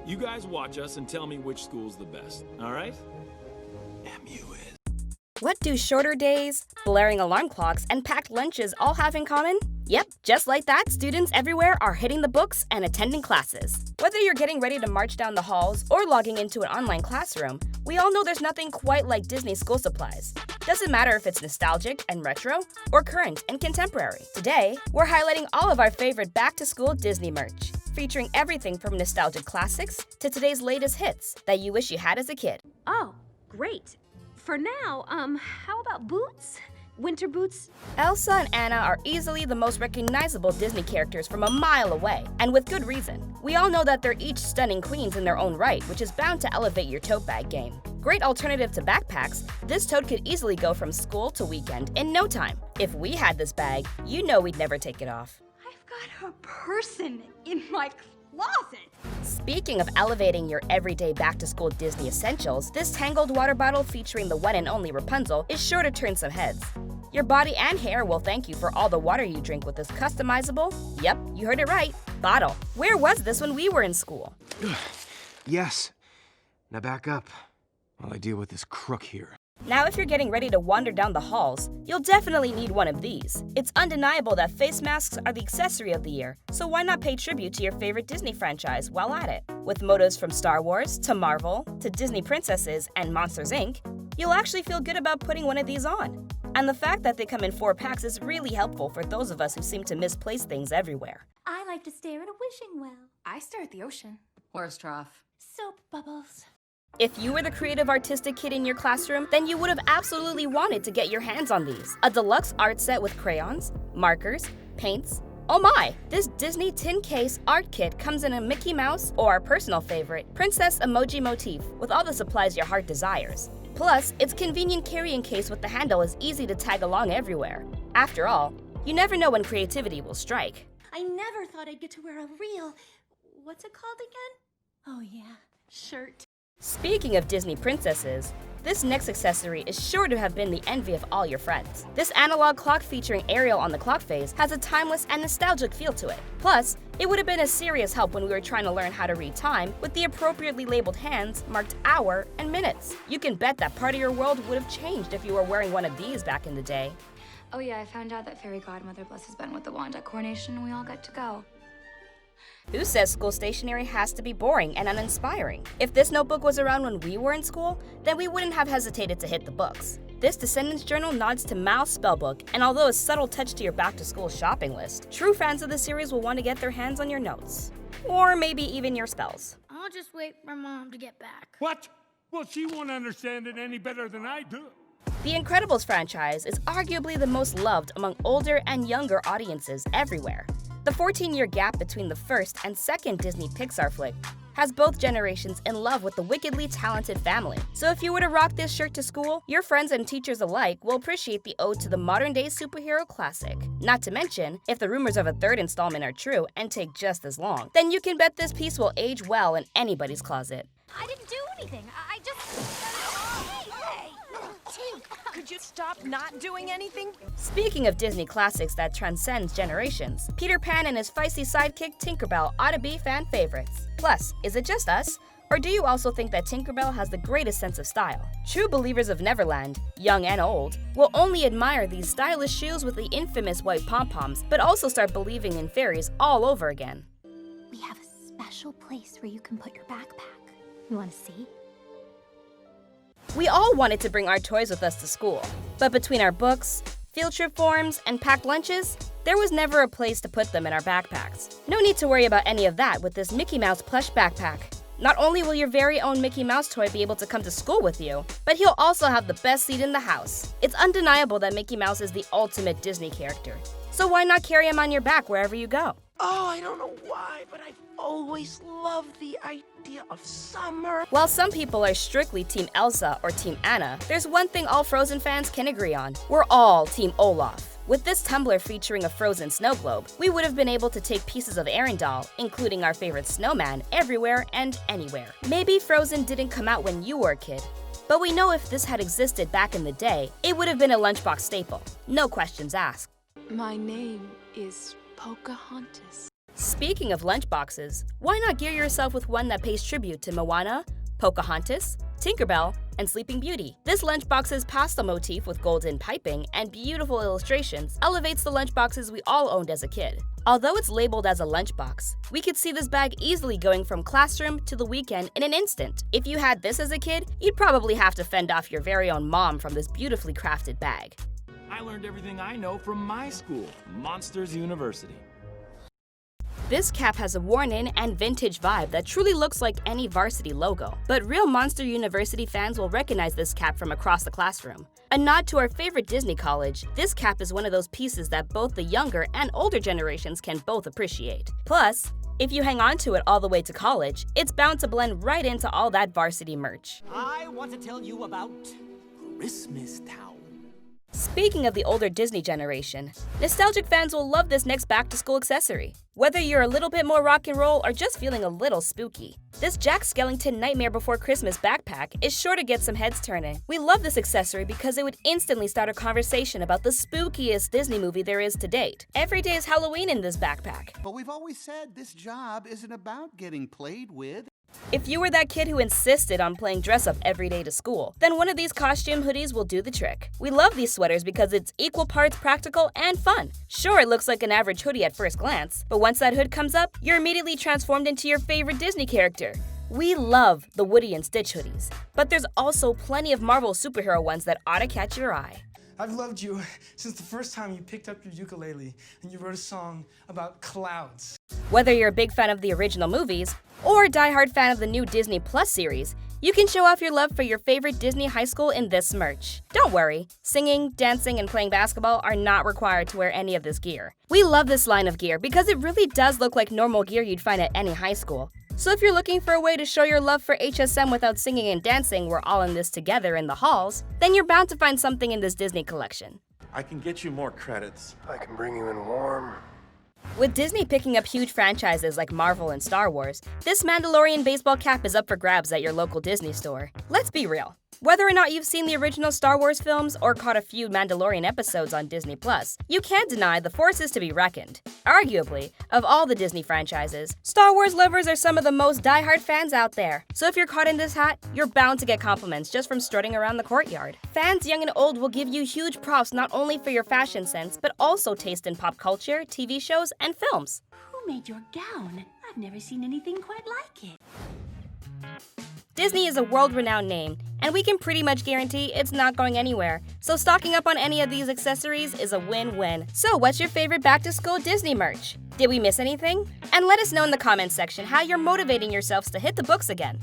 You guys watch us and tell me which school's the best, all right? MU is. What do shorter days, blaring alarm clocks, and packed lunches all have in common? Yep, just like that, students everywhere are hitting the books and attending classes. Whether you're getting ready to march down the halls or logging into an online classroom, we all know there's nothing quite like Disney school supplies. Doesn't matter if it's nostalgic and retro or current and contemporary. Today, we're highlighting all of our favorite back-to-school Disney merch, featuring everything from nostalgic classics to today's latest hits that you wish you had as a kid. Oh, great. For now, how about boots? Winter boots? Elsa and Anna are easily the most recognizable Disney characters from a mile away, and with good reason. We all know that they're each stunning queens in their own right, which is bound to elevate your tote bag game. Great alternative to backpacks, this tote could easily go from school to weekend in no time. If we had this bag, you know we'd never take it off. I've got a person in my closet. Speaking of elevating your everyday back-to-school Disney essentials, this tangled water bottle featuring the one and only Rapunzel is sure to turn some heads. Your body and hair will thank you for all the water you drink with this customizable, yep, you heard it right, bottle. Where was this when we were in school? Yes. Now back up while I deal with this crook here. Now if you're getting ready to wander down the halls, you'll definitely need one of these. It's undeniable that face masks are the accessory of the year, so why not pay tribute to your favorite Disney franchise while at it? With motos from Star Wars, to Marvel, to Disney Princesses, and Monsters, Inc., you'll actually feel good about putting one of these on. And the fact that they come in 4 packs is really helpful for those of us who seem to misplace things everywhere. I like to stare at a wishing well. I stare at the ocean. Or a trough. Soap bubbles. If you were the creative artistic kid in your classroom, then you would have absolutely wanted to get your hands on these. A deluxe art set with crayons, markers, paints. Oh my! This Disney tin case art kit comes in a Mickey Mouse, or our personal favorite, Princess emoji motif with all the supplies your heart desires. Plus, its convenient carrying case with the handle is easy to tag along everywhere. After all, you never know when creativity will strike. I never thought I'd get to wear a real, what's it called again? Oh yeah, shirt. Speaking of Disney princesses, this next accessory is sure to have been the envy of all your friends. This analog clock featuring Ariel on the clock face has a timeless and nostalgic feel to it. Plus, it would have been a serious help when we were trying to learn how to read time with the appropriately labeled hands marked hour and minutes. You can bet that part of your world would have changed if you were wearing one of these back in the day. Oh yeah, I found out that Fairy Godmother blesses Ben with the wand at coronation and we all got to go. Who says school stationery has to be boring and uninspiring? If this notebook was around when we were in school, then we wouldn't have hesitated to hit the books. This Descendants Journal nods to Mal's spellbook, and although a subtle touch to your back-to-school shopping list, true fans of the series will want to get their hands on your notes. Or maybe even your spells. I'll just wait for Mom to get back. What? Well, she won't understand it any better than I do. The Incredibles franchise is arguably the most loved among older and younger audiences everywhere. The 14-year gap between the first and second Disney Pixar flick has both generations in love with the wickedly talented family. So if you were to rock this shirt to school, your friends and teachers alike will appreciate the ode to the modern-day superhero classic. Not to mention, if the rumors of a third installment are true and take just as long, then you can bet this piece will age well in anybody's closet. I didn't do anything. I just... Could you stop not doing anything? Speaking of Disney classics that transcends generations, Peter Pan and his feisty sidekick Tinkerbell ought to be fan favorites. Plus, is it just us? Or do you also think that Tinkerbell has the greatest sense of style? True believers of Neverland, young and old, will only admire these stylish shoes with the infamous white pom-poms, but also start believing in fairies all over again. We have a special place where you can put your backpack. You want to see? We all wanted to bring our toys with us to school, but between our books, field trip forms, and packed lunches, there was never a place to put them in our backpacks. No need to worry about any of that with this Mickey Mouse plush backpack. Not only will your very own Mickey Mouse toy be able to come to school with you, but he'll also have the best seat in the house. It's undeniable that Mickey Mouse is the ultimate Disney character, so why not carry him on your back wherever you go? Oh, I don't know why, but I've always loved the idea of summer. While some people are strictly Team Elsa or Team Anna, there's one thing all Frozen fans can agree on. We're all Team Olaf. With this tumbler featuring a frozen snow globe, we would have been able to take pieces of Arendelle, including our favorite snowman, everywhere and anywhere. Maybe Frozen didn't come out when you were a kid, but we know if this had existed back in the day, it would have been a lunchbox staple. No questions asked. My name is Pocahontas. Speaking of lunchboxes, why not gear yourself with one that pays tribute to Moana, Pocahontas, Tinkerbell, and Sleeping Beauty? This lunchbox's pastel motif with golden piping and beautiful illustrations elevates the lunchboxes we all owned as a kid. Although it's labeled as a lunchbox, we could see this bag easily going from classroom to the weekend in an instant. If you had this as a kid, you'd probably have to fend off your very own mom from this beautifully crafted bag. I learned everything I know from my school, Monsters University. This cap has a worn-in and vintage vibe that truly looks like any varsity logo, but real Monster University fans will recognize this cap from across the classroom. A nod to our favorite Disney college, this cap is one of those pieces that both the younger and older generations can both appreciate. Plus, if you hang on to it all the way to college, it's bound to blend right into all that varsity merch. I want to tell you about Christmas Town. Speaking of the older Disney generation, nostalgic fans will love this next back-to-school accessory. Whether you're a little bit more rock and roll or just feeling a little spooky, this Jack Skellington Nightmare Before Christmas backpack is sure to get some heads turning. We love this accessory because it would instantly start a conversation about the spookiest Disney movie there is to date. Every day is Halloween in this backpack. But we've always said this job isn't about getting played with. If you were that kid who insisted on playing dress-up every day to school, then one of these costume hoodies will do the trick. We love these sweaters because it's equal parts practical and fun. Sure, it looks like an average hoodie at first glance, but once that hood comes up, you're immediately transformed into your favorite Disney character. We love the Woody and Stitch hoodies, but there's also plenty of Marvel superhero ones that ought to catch your eye. I've loved you since the first time you picked up your ukulele and you wrote a song about clouds. Whether you're a big fan of the original movies or a diehard fan of the new Disney Plus series, you can show off your love for your favorite Disney high school in this merch. Don't worry, singing, dancing, and playing basketball are not required to wear any of this gear. We love this line of gear because it really does look like normal gear you'd find at any high school. So if you're looking for a way to show your love for HSM without singing and dancing, we're all in this together in the halls, then you're bound to find something in this Disney collection. I can get you more credits. I can bring you in warm. With Disney picking up huge franchises like Marvel and Star Wars, this Mandalorian baseball cap is up for grabs at your local Disney store. Let's be real. Whether or not you've seen the original Star Wars films or caught a few Mandalorian episodes on Disney Plus, you can't deny the force is to be reckoned. Arguably, of all the Disney franchises, Star Wars lovers are some of the most diehard fans out there. So if you're caught in this hat, you're bound to get compliments just from strutting around the courtyard. Fans young and old will give you huge props not only for your fashion sense, but also taste in pop culture, TV shows, and films. Who made your gown? I've never seen anything quite like it. Disney is a world-renowned name, and we can pretty much guarantee it's not going anywhere. So stocking up on any of these accessories is a win-win. So what's your favorite back-to-school Disney merch? Did we miss anything? And let us know in the comments section how you're motivating yourselves to hit the books again.